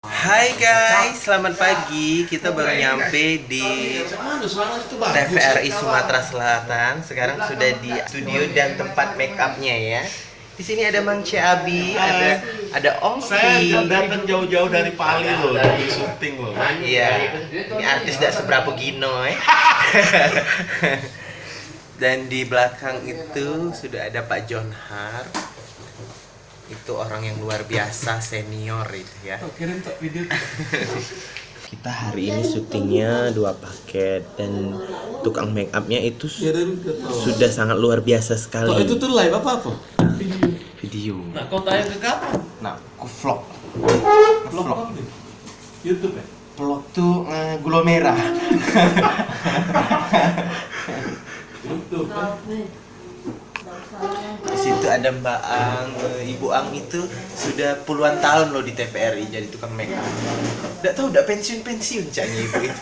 Hai guys, selamat pagi. Kita baru nyampe di TVRI Sumatera Selatan. Sekarang sudah di studio dan tempat make upnya ya. Di sini ada Mang Ciabi, ada Ongki. Saya datang jauh-jauh dari Pali loh, dari syuting loh. Iya, ini artis tidak seberapa Gino ya. Dan di belakang itu sudah ada Pak John Har. Itu orang yang luar biasa, senior itu ya. Kirim untuk video. Kita hari ini syutingnya 2 paket dan tukang make upnya itu sudah sangat luar biasa sekali. Itu tuh live apa? Video. Nah, kau tayang ke kapan? Nah, aku vlog. Vlog YouTube ya? Vlog tuh gula merah. YouTube. Di situ ada Mbak Ang, Ibu Ang itu sudah puluhan tahun loh di TVRI jadi tukang make up. Nggak tahu udah pensiun caknya ibu itu.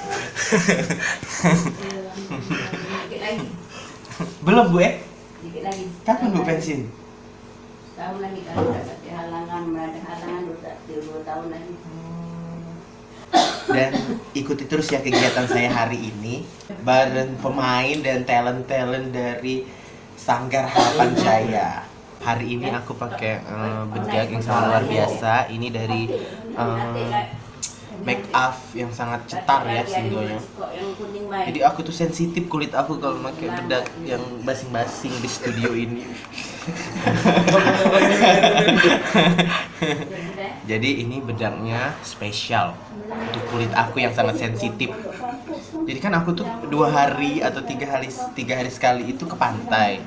Belum Bu ya? Dikit lagi. Kapan Bu pensiun? Tahun lagi kalau dapat halangan, ada halangan 2 tahun lagi. Dan ikuti terus ya kegiatan saya hari ini bareng pemain dan talent-talent dari Sanggar Harapan Jaya. Hari ini aku pakai bedak yang sangat luar biasa. Ini dari make up yang sangat cetar ya singonya. Jadi aku tuh sensitif kulit aku kalau pakai bedak yang basing-basing di studio ini. Jadi ini bedaknya spesial untuk kulit aku yang sangat sensitif. Jadi kan aku tuh 2 hari atau 3 hari sekali itu ke pantai.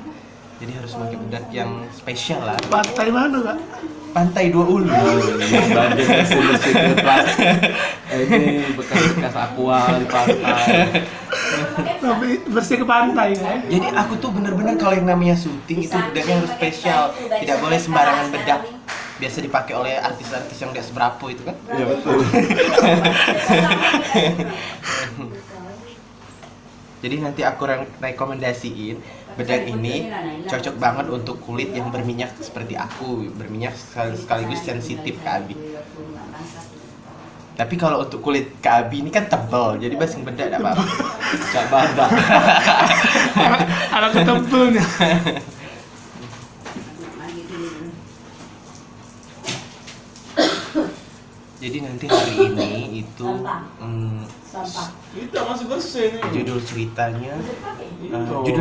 Jadi harus pakai bedak yang spesial lah. Pantai mana, Kak? Pantai Dua Ulu. Banding mesin-mesin ini bekas-bekas aqua di pantai. Tapi bersih ke pantai ya. Jadi aku tuh bener-bener kalau yang namanya syuting itu bedaknya harus spesial. Tidak boleh sembarangan bedak. Biasa dipakai oleh artis-artis yang tidak seberapa itu kan. Iya betul. Jadi nanti aku rekomendasiin bedak ini cocok banget untuk kulit yang berminyak seperti aku, berminyak sekaligus sensitif ke Abi. Tapi kalau untuk kulit ke Abi ini kan tebal, jadi basing bedak tidak apa-apa. Cak badak. Ada ketempelnya. Jadi nanti hari ini itu Kita masih bersih nih. judul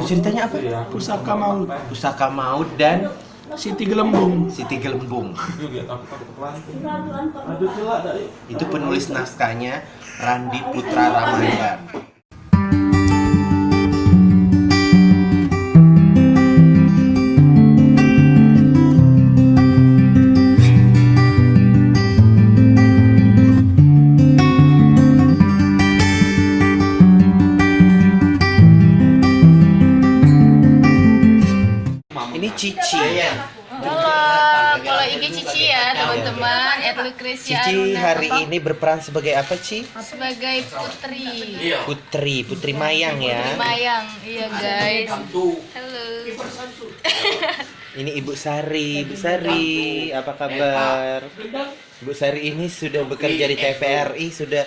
ceritanya apa? Pusaka Maut, Pusaka Maut dan Siti Gelembung. Siti Gelembung. Lihat aku takut pelanting. Aduh celak dari. Itu penulis naskahnya Randi Putra Ramadhan. Ini Cici. Halo, kalau IG Cici ya teman-teman, @lucrecia Cici Aruna hari ini berperan sebagai apa, Ci? sebagai Putri Putri Mayang ya. Mayang, iya guys. Halo. Ini Ibu Sari. Ibu Sari, apa kabar? Ibu Sari ini sudah bekerja di TVRI sudah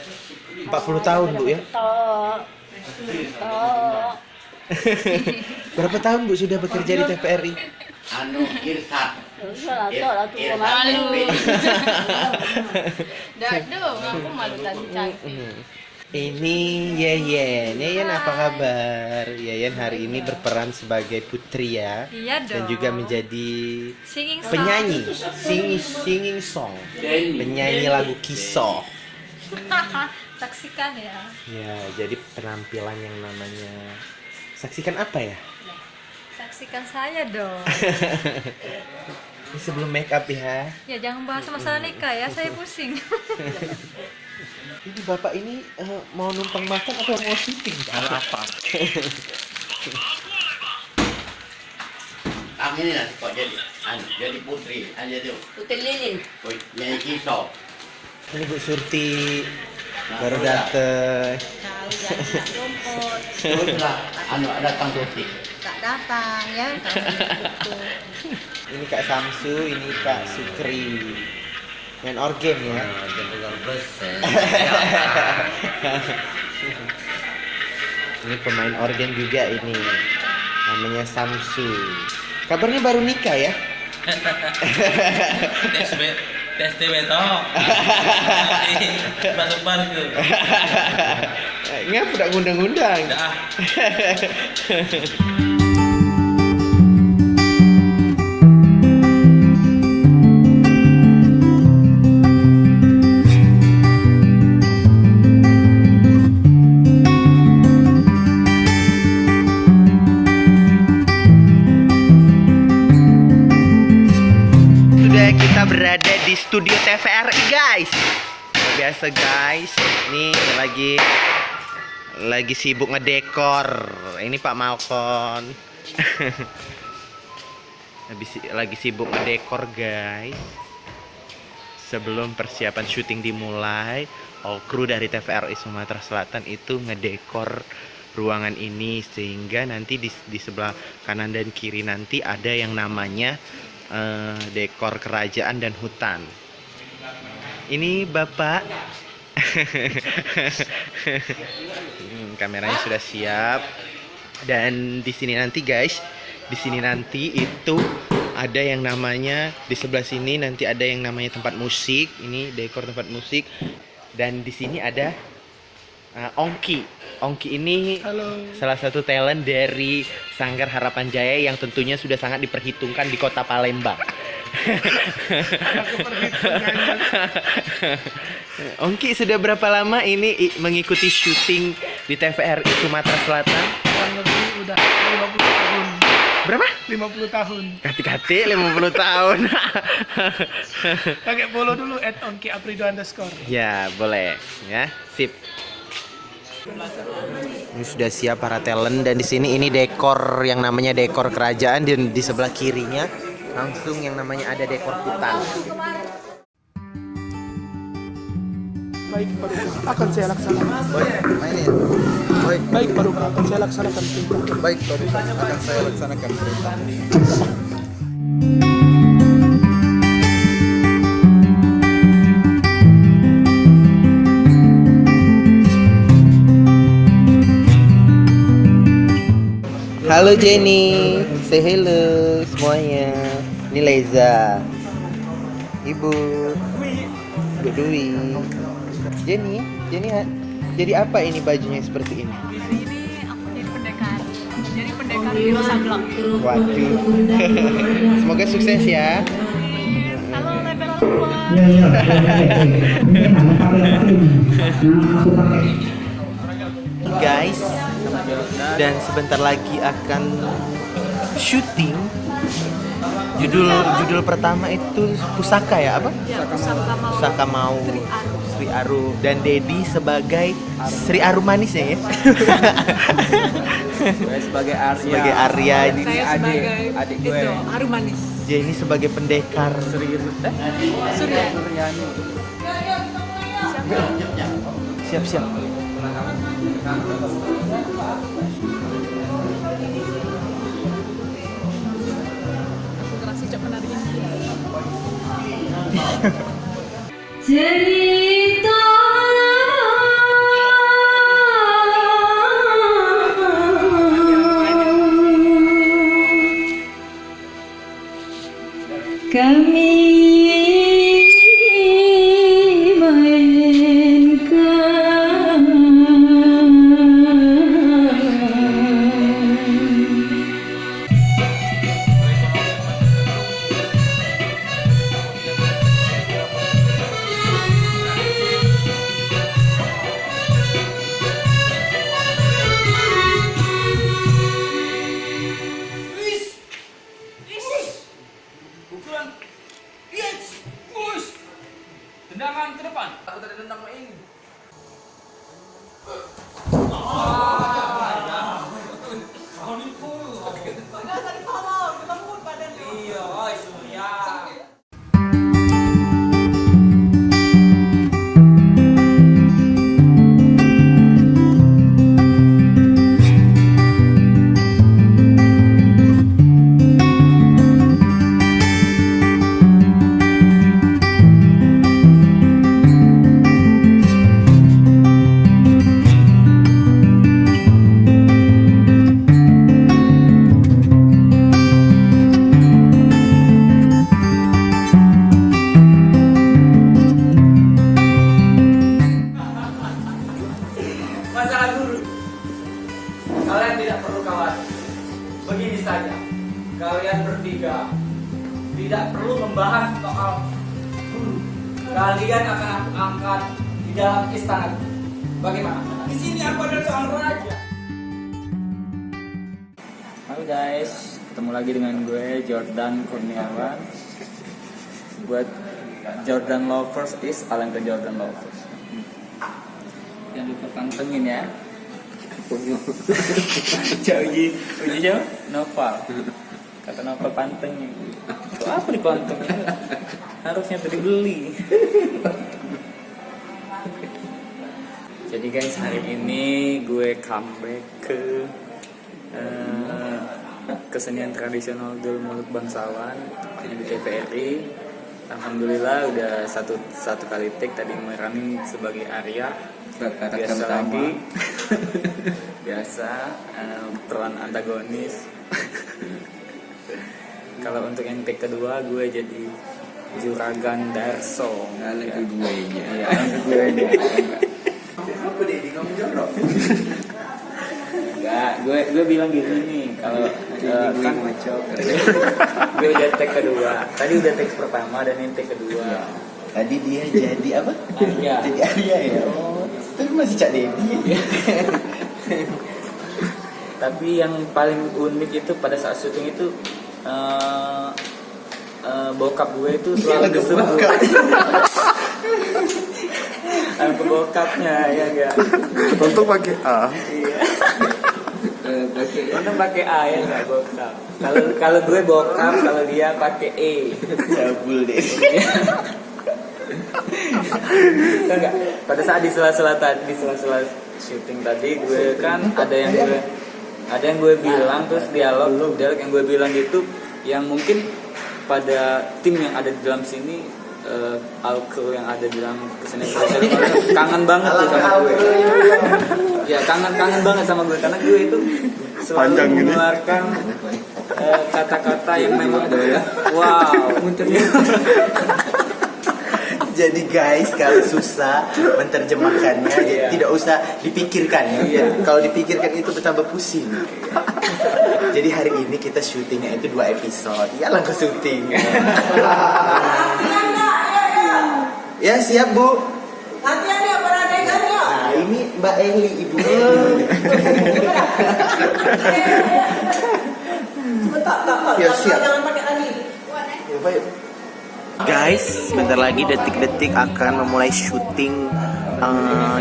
40 tahun, Bu ya? Berapa tahun Bu sudah bekerja di TVRI? Malu. Dado, aku malu tadi cantik. Ini Yeyen apa kabar? Yeyen hari ini berperan sebagai putri ya. Iya Dan dong. juga menjadi Singing song. penyanyi, singing song, penyanyi lagu Kisah. Saksikan ya. Ya, jadi penampilan yang namanya saksikan apa ya? Saksikan saya dong. Ini sebelum make up ya. Ya jangan bahas masalah nikah ya, saya pusing. Ini bapak ini mau numpang makan atau mau syuting? Apa? Ang ini nanti kok jadi putri aja tuh. Putih lilin. Nyanyi kisah. Ini Bu Surti baru dateng. Terus lah, datang putri. Tak datang ya. Ini Kak Samsu, ini Kak Sukri. Main organ ya. Ini pemain organ juga ini. Namanya Samsu. Kabarnya baru nikah ya? tes betok. Sebar ke. Ngapa udah ngundang-ngundang? Dah. Sudah kita berada di studio TVRI guys. Biasa guys, nih lagi sibuk ngedekor. Ini Pak Malkon. Lagi sibuk ngedekor guys. Sebelum persiapan syuting dimulai, all kru dari TVRI Sumatera Selatan itu ngedekor ruangan ini sehingga nanti di sebelah kanan dan kiri nanti ada yang namanya dekor kerajaan dan hutan. Ini Bapak. Kameranya sudah siap. Dan di sini nanti guys, di sini nanti itu ada yang namanya, di sebelah sini nanti ada yang namanya tempat musik. Ini dekor tempat musik. Dan di sini ada Ongki. Ongki ini salah satu talent dari Sanggar Harapan Jaya yang tentunya sudah sangat diperhitungkan di kota Palembang. Ongki sudah berapa lama ini mengikuti syuting di TVRI Sumatera Selatan? Kurang lebih udah 50 tahun. Berapa? 50 tahun. Kati-kati 50 tahun. Pakai follow dulu @ongki_aprido_. Ya, boleh. Ya, sip. Ini sudah siap para talent dan di sini ini dekor yang namanya dekor kerajaan dan di sebelah kirinya langsung yang namanya ada dekor hutan. Baik Paduka, akan saya laksanakan. Mainin. Baik Paduka, akan saya laksanakan perintah. Baik, Paduka, akan saya laksanakan perintah. Halo Jenny, say hello semuanya. Ini Leza, Ibu Dwi. Jenny, jadi apa ini bajunya seperti ini? Di sini aku jadi pendekar. Jadi pendekar di Sablak. Waduh. Semoga sukses ya. Halo level orang tua. Guys, dan sebentar lagi akan syuting. Judul pertama itu Pusaka ya, apa? Pusaka Mau Sri Aru dan Dedi sebagai Sri Aru manisnya ya. Sebagai Arya. Sebagai Arya. Saya sebagai adik gue. itu Aru Manis. Jenny sebagai pendekar. Surya. Siap-siap. Aku keras sejak menarinya. Cerita kami Tendangan ke depan. Aku tadi tendang ini. Kalian akan aku angkat di dalam istana. Bagaimana? Di sini aku adalah seorang raja. Halo guys, ketemu lagi dengan gue Jordan Kurniawan. Buat Jordan lovers is alangkah Jordan lovers. Jangan lupa pantengin ya. Uji siapa? Noval. Kata Noval pantengin. Itu apa dipantengin? Harusnya tadi beli. Jadi guys, hari ini gue comeback ke kesenian tradisional Dul Mulut Bangsawan di TVRI. Alhamdulillah udah satu kali take tadi meranin sebagai Arya. Biasa lagi. Biasa peran antagonis. Kalau untuk yang take kedua gue jadi Juragan Darso. Anak gue nya. Iya, anak gue nya. Apa deh di ngomong jorok? Enggak, gue bilang gitu nih kalau kan gue udah take kedua. Tadi udah take pertama dan ini take kedua. Tadi dia jadi apa? Arya. Jadi Arya ya. Oh, tapi masih Cak Dedi. Tapi yang paling unik itu pada saat syuting itu bokap gue itu selalu disebut. Sampai bokapnya ya enggak. Untuk pakai A. Iya. Untung pakai A ya enggak bokap. Kalau gue bokap, kalau dia pakai E. Cabul deh. Enggak. Pada saat di sela-sela syuting tadi gue kan ada yang gue bilang terus dialog yang gue bilang itu yang mungkin pada tim yang ada di dalam sini alkru yang ada di dalam kesenian kangen banget tuh sama gue. Ya kangen banget sama gue karena gue itu selalu mengeluarkan kata-kata yang memang wow. Jadi guys, kalau susah menerjemahkannya, tidak usah dipikirkan ya. Kalau dipikirkan itu betapa pusing. Jadi hari ini kita syutingnya itu 2 episode. Ya langsung syuting. Ya siap Bu. Hati-hati ya peradekannya. Nah ini Mbak Eli, Ibu Eli. Ya siap. Jangan pakai tadi. Ya, baik. Guys, sebentar lagi detik-detik akan memulai syuting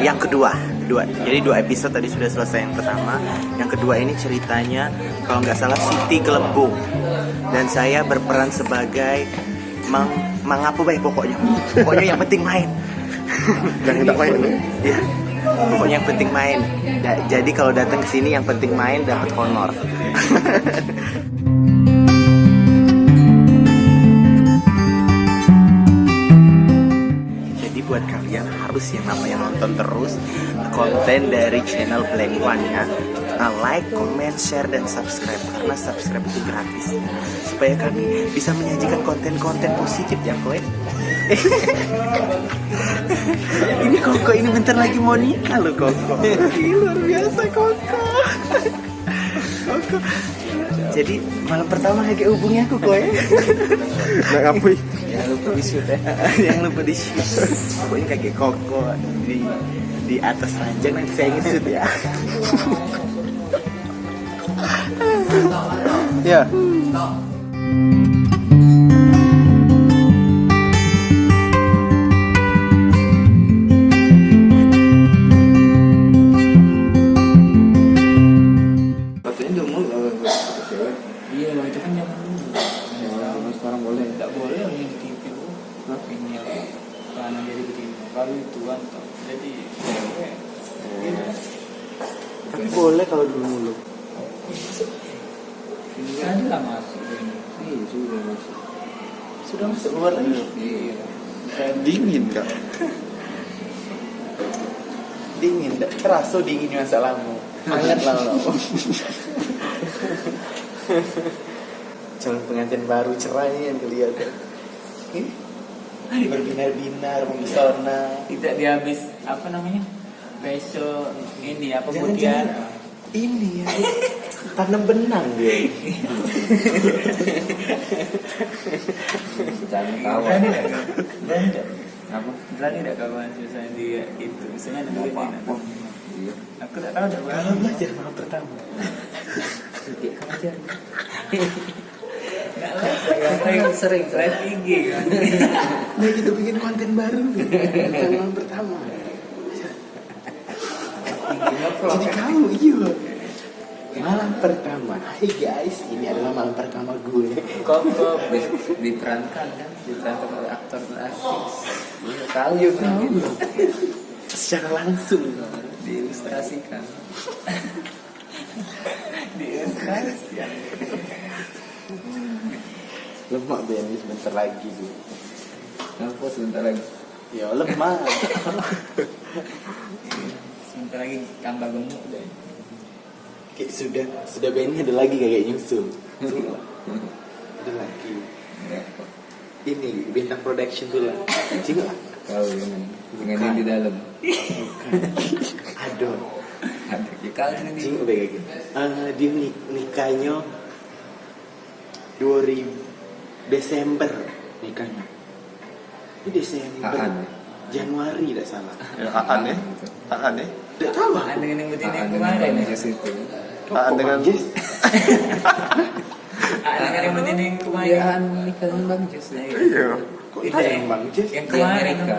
yang kedua. Jadi 2 episode tadi sudah selesai yang pertama. Yang kedua ini ceritanya kalau nggak salah Siti Gelembung. Dan saya berperan sebagai Mang apa baik pokoknya. Pokoknya yang penting main. Yang tidak main nih. Ya. Pokoknya yang penting main. Jadi kalau datang ke sini yang penting main dapat honor. Buat kalian harus yang namanya nonton terus konten dari channel Blank One ya. Like, comment, share, dan subscribe karena subscribe itu gratis supaya kami bisa menyajikan konten-konten positif ya kowe. Ini Koko ini bentar lagi mau nikah loh Koko. Luar biasa Koko. Koko. Jadi malam pertama kayak hubungi aku kowe. Nak ngapain? Jangan lupa di shoot ya. Jangan lupa di shoot. Pokoknya kakek Koko di atas ranjang nanti saya nge-shoot ya. Ya. Katanya udah mau cewek. Iya, itu kan zaman dulu. Sekarang boleh. Tidak boleh yang di TV. Ini ya. Karena jadi begini. Kalau itu kan jadi cewek. Tapi boleh kalau dulu mulu. Ini kan lah masuk ini. Iya, sudah masuk. Sudah masuk luar lagi. Iya. Dingin kak. Dingin, terasa dingin masalahmu. Hangat lah lo. Calon pengantin baru cerai yang kelihatan. Berbinar-binar, mempesona. Tidak dihabis apa namanya? Besok ini apa putihan? Ini ya. Tanam benang dia. Jangan kawan. Berani tidak? Apa? Berani tidak kawan misalnya dia itu? Misalnya ada duit ini. Iya. Aku tak tahu tidak. Kalau belajar malam pertama. Enggak lah, saya sering live IG kan. Nah kita bikin konten baru tentang malam pertama. Jadi kamu iya. Malam pertama. Hai guys, ini adalah malam pertama gue. Kok diperankan kan? Diperankan oleh aktor artis. Iya tahu ya kan? Secara langsung Diilustrasikan. Diilustrasi. lemak Ben sebentar lagi tuh. Kenapa sebentar lagi? Ya lemak. Sebentar lagi tambah gemuk deh. Kayak sudah Ben ada lagi kayak nyusul. Ada lagi. Ini bintang production tuh lah. Cing lah. Kau dengan yang di dalam. Aduh. Ada kau dengan Cing udah kayak gitu. Dia nikahnya 2000 Desember nikahnya. Ini Desember. Aan. Januari tidak salah. Ya, Aan ya? Aan ya? Tidak tahu. Aan dengan yang betina yang kemarin ya situ. Aan dengan Aan dengan yang betina yang kemarin. Ya Aan nikahnya Bang Jus. Iya. Itu yang Bang Jess. Yang kemarin bro,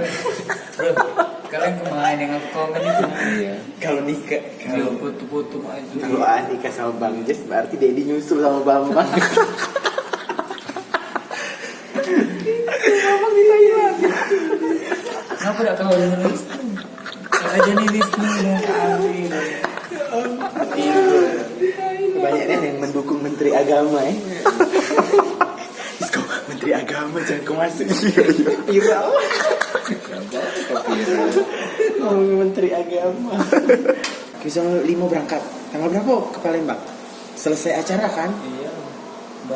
kalian kemarin yang aku komen itu. Iya. Kalau nikah, Kalau foto-foto aja. kalau Aan nikah sama Bang Jess berarti Dedi nyusul sama Bambang. Kenapa tak kau dengan Wisnu? Aja nih Wisnu dan kami. Kebanyakan yang mendukung Menteri Agama ya. Isko, Menteri Agama jangan kau masuk. Viral. Ngomong Menteri Agama. Bisa 5 berangkat. Tanggal berapa ke Palembang? Selesai acara kan? Iya.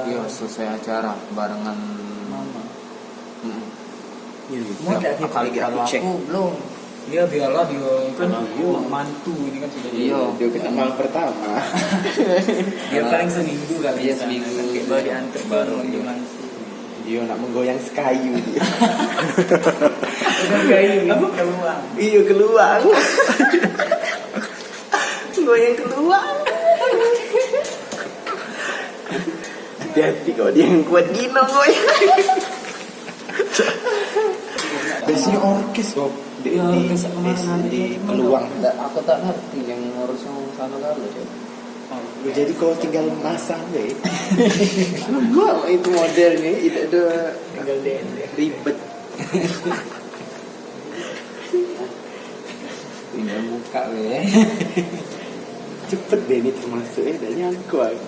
Iya, selesai acara barengan Mama. Iya. Mau tak kita Kali aku cek. belum. Dia biarlah dia kan mantu ini kan sudah. Iya. Dia kita malam pertama. Dia paling seminggu kali. Iya, seminggu. Kayak baru diantar baru dia mantu. Dia nak menggoyang sekayu dia. Bukan kayu, keluar. Iya keluar. Goyang keluar. Hati-hati kalau dia yang kuat Gino goyang. Biasanya orkes kok di peluang. Aku tak ngerti yang harusnya sana kalau Jadi kalau tinggal masang deh. Lama itu modelnya, tidak ada Tinggal dia. ribet. tinggal buka ya. Cepet deh ini termasuk ya, dan nyangkut aku.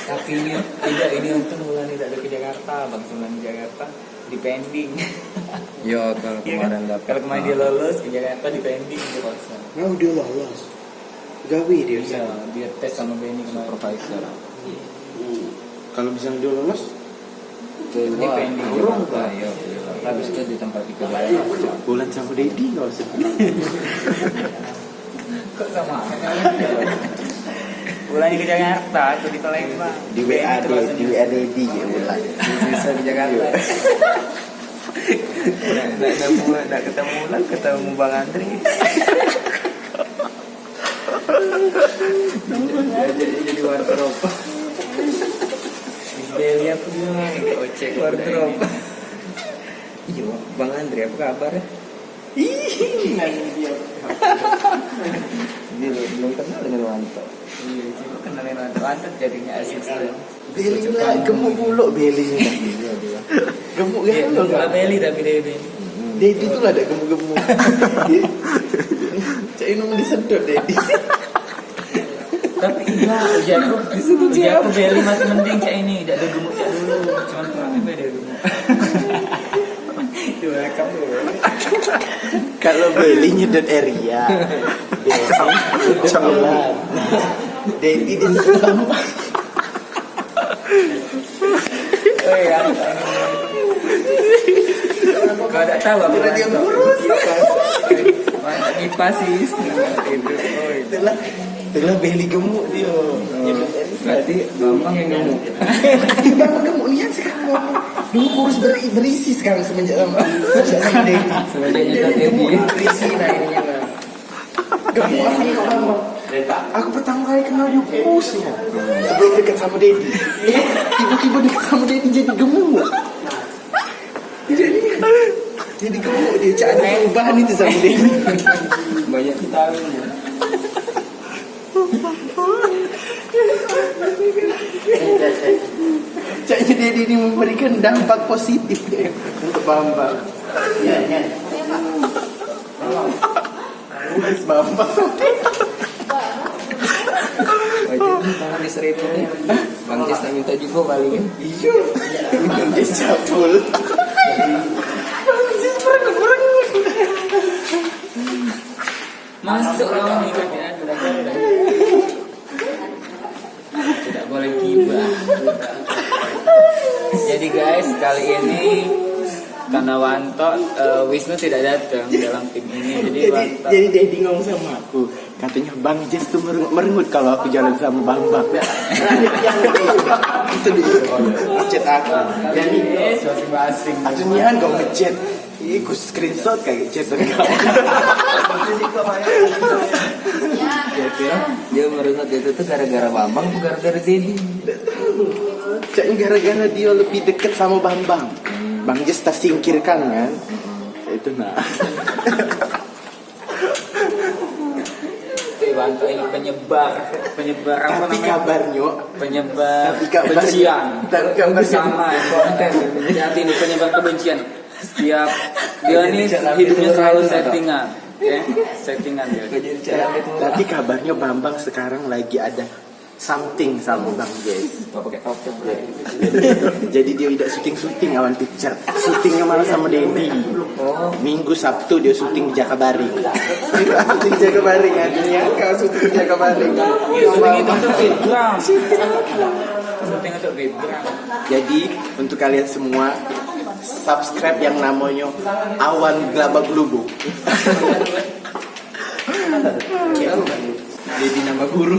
Tapi ini tidak, ini untuk bulan tidak ada ke Jakarta, bang bulan di Jakarta di pending. Yo kalau Iya kan? kemarin dapat. Kalau kemarin dia lolos ke Jakarta di pending dia paksa. Nah udah lolos. Gawe dia Iya, dia tes sama Benny kemarin. Supervisor. Kalau misalnya dia lolos, Di pending. Jakarta, yo. Habis itu di tempat di Kedai. bulan sama Dedi nggak usah. Kok sama? Bulan ke Jakarta, itu di Palembang. Di WA Dedi ya bulan. Bisa di Jakarta. Nak ketemu Bang Andri. Jadi wardrobe. Belia punya Ojek wardrobe. Iya, Bang Andri apa kabar ya? Dia belum kenal dengan Wanto. Iya, coba kenalin lantai jadinya asisten. Beli lah, gemuk mulu Beli. Gemuk Dia kan lo nggak nggak? beli tapi dia Dedi tuh nggak ada gemuk-gemuk. Cak Inung disedot Dedi. Tapi iya, aku beli masih mending kayak ini, tidak ada gemuk kayak dulu. Cuman kurangnya beda gemuk. Welcome dulu. Kalau beli nyedot area. Bulan. Dedi disebut gampang. Oh iya. Kau tak tahu apa Karena dia ngurus. Mantap itu antipasis. Itulah beli gemuk dia. Berarti Bambang yang gemuk. Bambang gemuk niat sekarang. Dulu kurus berisi sekarang semenjak sama Dedi. Sebenarnya kita Dedi. Berisi nah ininya. Gemuk Bambang. Aku pertama kali kenal dia kurus ya. Sebelum dekat sama Dedi. Tiba-tiba dekat sama Dedi jadi gemuk. Jadi gemuk dia cak ada perubahan itu sama Dedi. Banyak vitaminnya. Caknya Dedi ini memberikan dampak positif ya, untuk Bambang. Iya. Kurus Bambang. Wajib tangan di seribu nih. Bang Jess tak minta juga paling. Iya. Bang Jess cabul. Bang Jess berenang. Masuk dong nih kakeknya. Tidak boleh gibah. Jadi guys, kali ini karena Wanto, Wisnu tidak datang dalam tim ini. Jadi Dedi ngomong sama aku, katanya Bang Jess tuh merengut kalau aku jalan sama Bambang. Itu dia chat aku. Jadi masing-masing. akhirnya kau ngechat. Aku screenshot kayak chat dari kamu. Dia merengut itu tuh gara-gara Bambang atau gara-gara Dedi? Caknya gara-gara dia lebih dekat sama Bambang. Bang Jess tak singkirkan kan. Itu nah. Wanto ini penyebar apa Tapi namanya? kabarnya Penyebar Tapi kabarnya- kebencian. tapi kabarnya- Sama konten. Jadi ini penyebar kebencian. Setiap dia nih hidupnya selalu settingan. Ya, settingan dia. Tapi kabarnya Bambang sekarang lagi ada something sama Bang Jess. Pakai topeng. Jadi dia tidak syuting awan picture. Syutingnya malah sama Dedi. Minggu Sabtu dia syuting di Jakabaring. Syuting di Jakabaring artinya kau syuting di Jakabaring. Syuting itu untuk Fitgram. Syuting untuk Fitgram. Jadi untuk kalian semua subscribe yang namanya Awan Gelabak Lubuk. Dedi nama guru.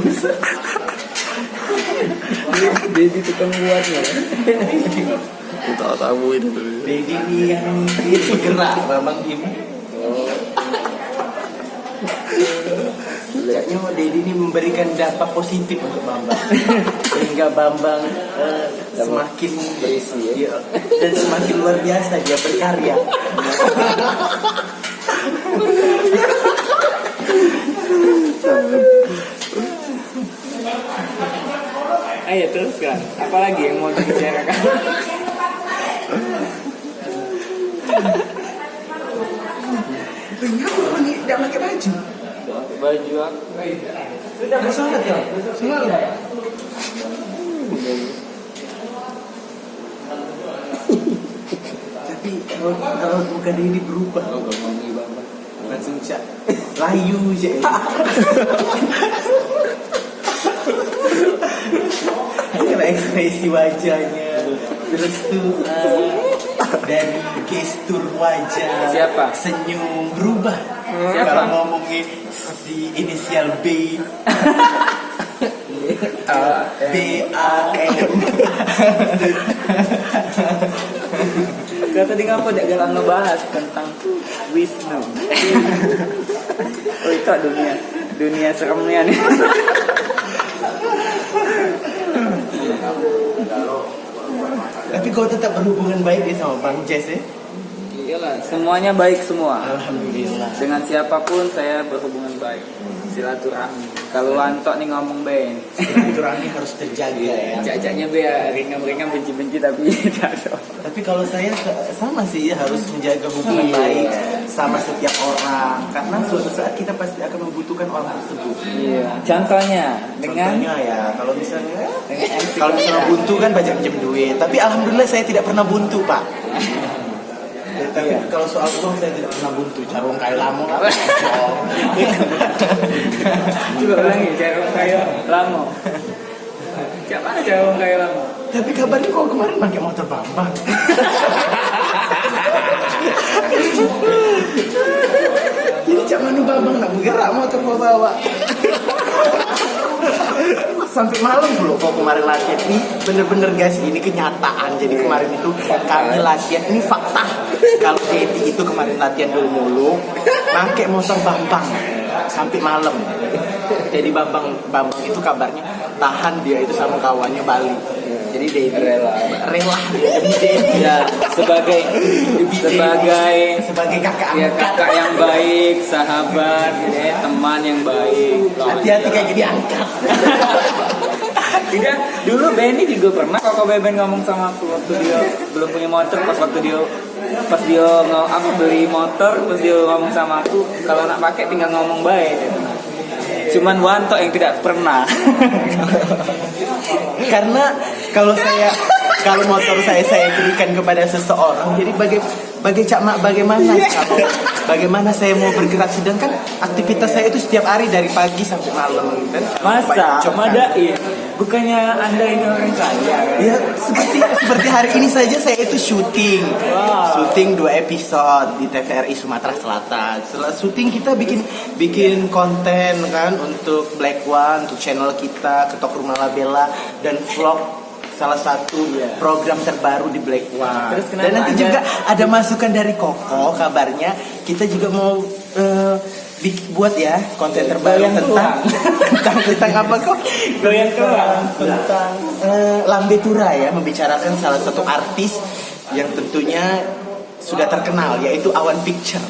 Dedi tukang buatnya. Tahu itu. Dedi ini yang bergerak Bambang ini. Kayaknya Dedi ini memberikan dampak positif untuk Bambang. Sehingga Bambang semakin berisi ya. Dan semakin luar biasa dia berkarya. Ayo teruskan. Apalagi yang mau dibicarakan? Kenapa nih tidak pakai baju? Baju aku. Sudah sholat ya? Sholat. Tapi kalau bukan ini berubah. Langsung cak layu cak. Karena ekspresi wajahnya, terus tuh dari gestur wajah, Siapa? senyum berubah. Siapa? Kalau ngomongin si inisial B, BAM. Kata tadi ngapa tidak galang ngebahas tentang Wisnu? Oh itu dunia seremnya nih. Tapi kau tetap berhubungan baik ya sama Bang Jess ya? Iyalah, semuanya baik semua. Alhamdulillah. Dengan siapapun saya berhubungan baik. Silaturahmi. Kalau Wanto nih ngomong Ben, Silaturahmi harus terjaga ya. cacaknya be ringan-ringan benci-benci tapi tidak ada. Tapi kalau saya sama sih harus menjaga hubungan baik sama setiap orang karena suatu saat kita pasti akan membutuhkan orang tersebut. Iya. Contohnya dengan Contohnya ya kalau misalnya MC kalau misalnya buntu kan banyak pinjam duit. Tapi alhamdulillah saya tidak pernah buntu Pak. Tapi kalau soal uang saya tidak pernah buntu. Carung kayak lamo. Coba ulangi carung kayak Lamo. Siapa carung kayak Lamo? Tapi kabarnya kok kemarin pakai motor Bambang. Jadi cak mana Bambang nak bawa. Sampai malam dulu kok kemarin latihan. Ini bener-bener guys, ini kenyataan. Jadi kemarin itu kami latihan, ini fakta. Kalau Dedi itu kemarin latihan dulu pakai motor Bambang sampai malam. Jadi Bambang itu kabarnya tahan dia itu sama kawannya Bali. Jadi Dedi rela jadi Dedi Ya, sebagai kakak ya, angkat. kakak yang baik, sahabat, ya, teman yang baik. Hati-hati kayak jadi angkat. Tidak, dulu Benny juga pernah Koko Beben ngomong sama aku waktu dia belum punya motor, pas dia aku beli motor, pas dia ngomong sama aku kalau nak pakai tinggal ngomong baik. Cuman Wanto yang tidak pernah. Karena kalau motor saya berikan kepada seseorang, jadi bagaimana saya mau bergerak, sedangkan aktivitas saya itu setiap hari dari pagi sampai malam kan. Masa madain, bukannya Anda ini orang kaya kan? Ya seperti hari ini saja saya itu syuting. Syuting 2 episode di TVRI Sumatera Selatan. Setelah syuting kita bikin konten kan untuk Black One, untuk channel kita, Ketok Rumah Labella, dan vlog salah satu program terbaru di Black One. Dan nanti juga ada masukan dari Koko, kabarnya kita juga mau buat ya konten terbaru tentang apa kok? Goyang keluar. Tentang Lambe Tura ya, membicarakan salah satu artis yang tentunya sudah terkenal, yaitu Awan Picture.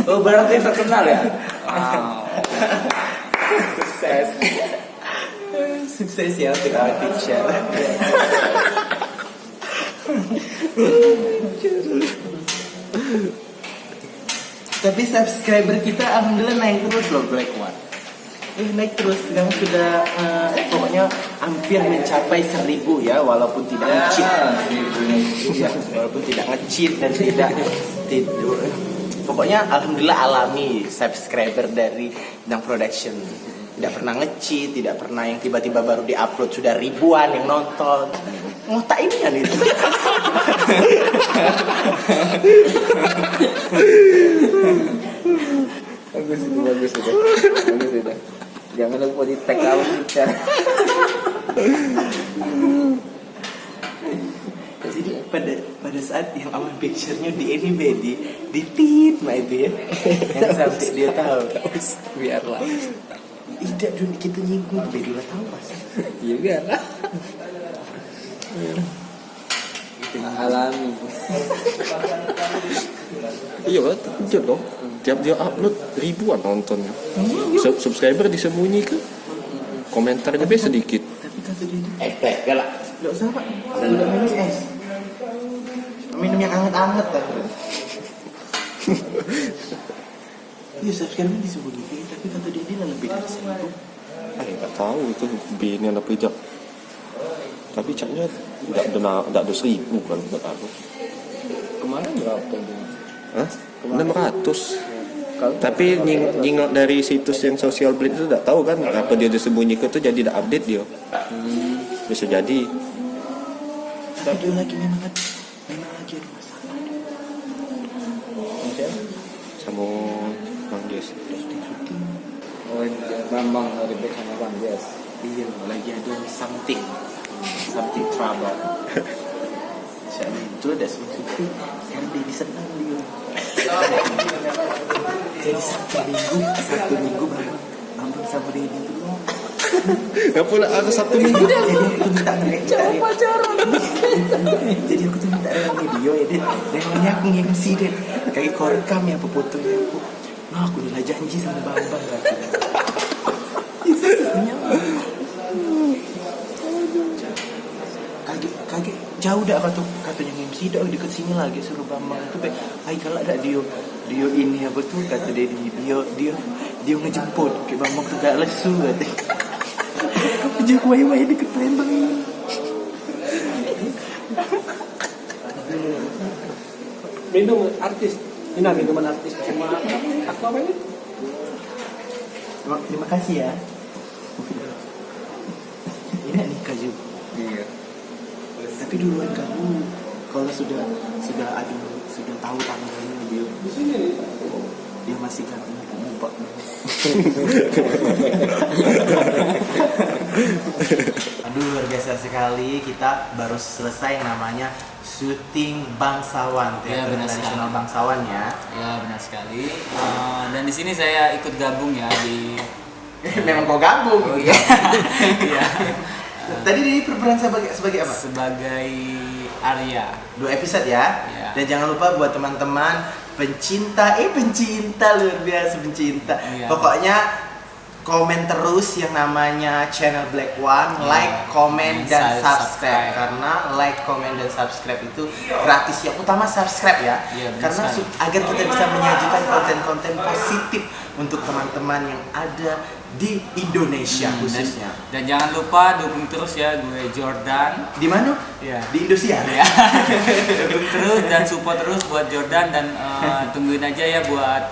Oh, berarti terkenal ya? Wow. Sukses ya untuk Awan Picture. Tapi subscriber kita alhamdulillah naik terus loh Black One. Naik terus, sekarang sudah pokoknya hampir mencapai 1000 ya, walaupun tidak nge-cheat. Ya, walaupun tidak nge-cheat dan tidak tidur. Pokoknya alhamdulillah alami subscriber dari Dang Production. Tidak pernah nge-cheat, tidak pernah yang tiba-tiba baru di-upload sudah ribuan yang nonton. Ngotak ini kan itu. Bagus itu. Jangan lupa di tag Awan Picture. Jadi pada saat yang Awan Picture-nya di tit mah itu ya. Yang sampai dia tahu. Biarlah. Tidak dulu kita nyinggung Bedi lah tahu pas. Iya biarlah. Alami. Iya kan, jujur dong. Tiap dia upload ribuan nontonnya. Subscriber disembunyikan. Komentarnya biasa sedikit. Tapi kata dia Efek galak. nggak usah pak, udah minum es. Minum yang anget-anget kan. Iya subscriber disembunyikan, tapi kata dia lebih dari 1000. Nggak tahu itu Bini anak pijak. Tapi catnya tidak ada 1000 kan, nggak tahu. Kemarin berapa dia? Hah? 600. Tapi nyingok dari situs yang Social Blade itu tidak tahu kan apa dia disembunyikan itu, jadi tidak update dia. Bisa jadi. Tapi dia lagi memang lagi ada masalah. Sama Bang Jess. Oh, Bambang ribet sama Bang Jess. Iya, lagi ada something trouble. Soalnya itu ada sesuatu. Sekarang dia senang dia. Jadi satu minggu Bambang sama dia itu. Gak pula ada Sabtu Minggu. Jadi aku minta Jadi aku tuh minta video ya deh. Dan aku nge-MC deh. Kayak kau rekam ya apa fotonya aku. Nah aku udah janji sama Bambang kan. Kaget jauh dah katanya MC dah deket sini lagi, suruh Bambang itu be. Ai kalau ada dia ini apa tuh kata dia ngejemput ke Bambang tuh gak lesu katanya. Dia kuai-kuai deket Palembang ini. Minum artis. Ini minuman artis. Aku apa ini? Terima kasih ya. Ini nikah juga. Iya. Tapi duluan kamu kalau sudah tahu tanggalnya dia. Dia masih kan ngumpet. Aduh, luar biasa sekali. Kita baru selesai yang namanya syuting Bangsawan, Ya, teater benar tradisional sekali. Bangsawan ya. Ya benar sekali. Dan di sini saya ikut gabung ya di. Memang kau gabung. Oh iya. Iya. Tadi di berperan sebagai apa? Sebagai Arya. 2 episode ya. Iya. Dan jangan lupa buat teman-teman pencinta luar biasa pencinta. Iya. Pokoknya komen terus yang namanya channel Black One, Iya. like, komen dan Subscribe. subscribe. Karena like, komen dan subscribe itu gratis. Yang utama subscribe ya. Iya, benar Karena sekali. agar kita bisa menyajikan konten-konten positif untuk teman-teman yang ada di Indonesia khususnya. Dan jangan lupa dukung terus ya gue Jordan. Di mana? Iya. Di Indosiar. Ya. Dukung terus dan support terus buat Jordan dan tungguin aja ya buat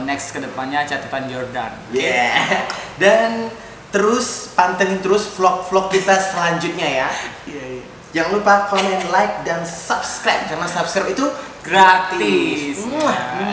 next kedepannya catatan Jordan. Yeah. Dan terus pantengin terus vlog-vlog kita selanjutnya ya. Iya. Jangan lupa komen, like dan subscribe karena subscribe itu Gratis. Muah.